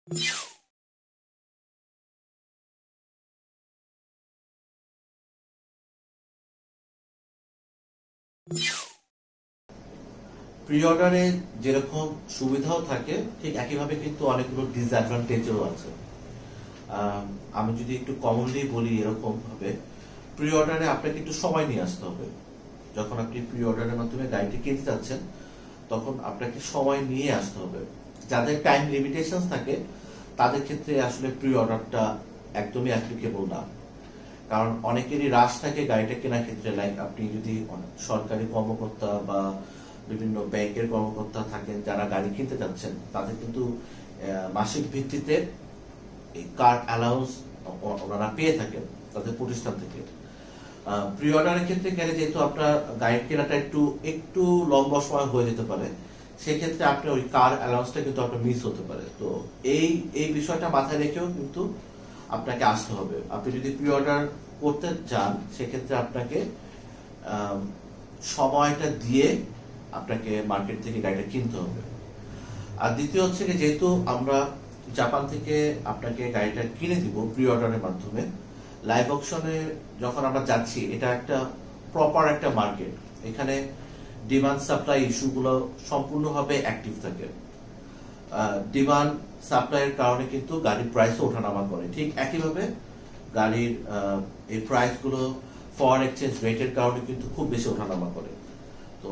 Pre অর্ডারে যেরকম সুবিধাও থাকে ঠিক একইভাবে কিন্তু অনেকগুলো ডিসঅ্যাডভান্টেজও আছে। আমি যদি একটু কমনলি বলি এরকম ভাবে, প্রি অর্ডারে আপনাকে একটু সময় নিয়ে আসতে হবে। যখন আপনি প্রি অর্ডারের মাধ্যমে গাড়িটি কিনতে যাচ্ছেন তখন আপনাকে সময় নিয়ে আসতে হবে। যাদের টাইম লিমিটেশন থাকে তাদের ক্ষেত্রে আসলে প্রি অর্ডারটা একদমই অ্যাপ্লিকেবল না, কারণ অনেকেরই রাশ থাকে গাড়িটা কেনার ক্ষেত্রে। লাইক আপনি যদি সরকারি কর্মকর্তা বা বিভিন্ন ব্যাংকের কর্মকর্তা থাকেন যারা গাড়ি কিনতে যাচ্ছেন, তাদের কিন্তু মাসিক ভিত্তিতে এই কার অ্যালাউন্স ওনারা পেয়ে থাকেন তাদের প্রতিষ্ঠান থেকে। প্রি অর্ডারের ক্ষেত্রে গেলে যেহেতু আপনার গাড়ি কেনাটা একটু একটু লম্বা সময় হয়ে যেতে পারে, সেক্ষেত্রে আপনি ওই কার অ্যালাউন্সটা কিন্তু আপনার মিস হতে পারে। তো এই এই বিষয়টা মাথায় রেখেও কিন্তু আপনাকে আসতে হবে। আপনি যদি প্রি অর্ডার করতে চান সেক্ষেত্রে আপনাকে সময়টা দিয়ে আপনাকে মার্কেট থেকে গাড়িটা কিনতে হবে। আর দ্বিতীয় হচ্ছে যে, যেহেতু আমরা জাপান থেকে আপনাকে গাড়িটা কিনে দিব প্রি অর্ডারের মাধ্যমে, লাইভ অকশনে যখন আমরা যাচ্ছি এটা একটা প্রপার একটা মার্কেট। এখানে ডিমান্ড সাপ্লাই ইস্যুগুলো সম্পূর্ণভাবে অ্যাক্টিভ থাকে। ডিমান্ড সাপ্লাইয়ের কারণে কিন্তু গাড়ির প্রাইসও ওঠানামা করে। ঠিক একইভাবে গাড়ির এই প্রাইসগুলো ফরেন এক্সচেঞ্জ রেটের কারণে কিন্তু খুব বেশি ওঠানামা করে। তো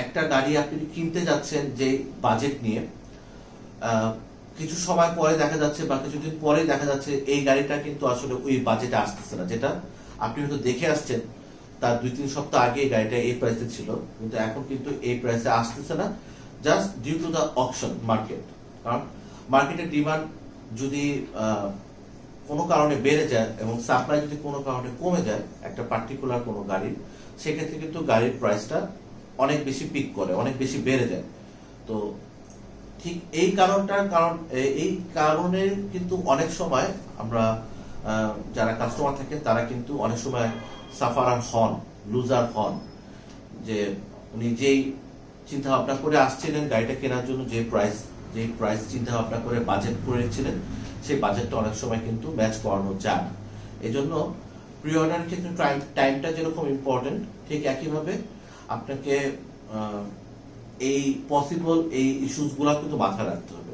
একটা গাড়ি আপনি কিনতে যাচ্ছেন যে বাজেট নিয়ে, কিছু সময় পরে দেখা যাচ্ছে বা কিছুদিন পরে দেখা যাচ্ছে এই গাড়িটা কিন্তু আসলে ওই বাজেটে আসতেছে না। যেটা আপনি হয়তো দেখে আসছেন তার 2-3 সপ্তাহ আগে এই গাড়িটা এই প্রাইসে ছিল, কিন্তু এখন কিন্তু এই প্রাইসে আসতেছে না, just due to the auction market. কারণ মার্কেটের ডিমান্ড যদি কোনো কারণে বেড়ে যায় এবং সাপ্লাই যদি কোনো কারণে কমে যায় একটা পার্টিকুলার কোনো গাড়ির, সেক্ষেত্রে কিন্তু গাড়ির প্রাইসটা অনেক বেশি পিক করে, অনেক বেশি বেড়ে যায়। তো ঠিক এই কারণে কিন্তু অনেক সময় আমরা যারা কাস্টমার থাকেন তারা কিন্তু অনেক সময় সাফারার হন, লুজার হন। যে উনি যেই চিন্তা ভাবনা করে আসছিলেন গাড়িটা কেনার জন্য, যে প্রাইস চিন্তা ভাবনা করে বাজেট করেছিলেন, সেই বাজেটটা অনেক সময় কিন্তু ম্যাচ করানো যায় না। এই জন্য প্রি অর্ডারের ক্ষেত্রে টাইমটা যেরকম ইম্পর্টেন্ট, ঠিক একইভাবে আপনাকে এই পসিবল এই ইস্যুস গুলা কিন্তু মাথায় রাখতে হবে।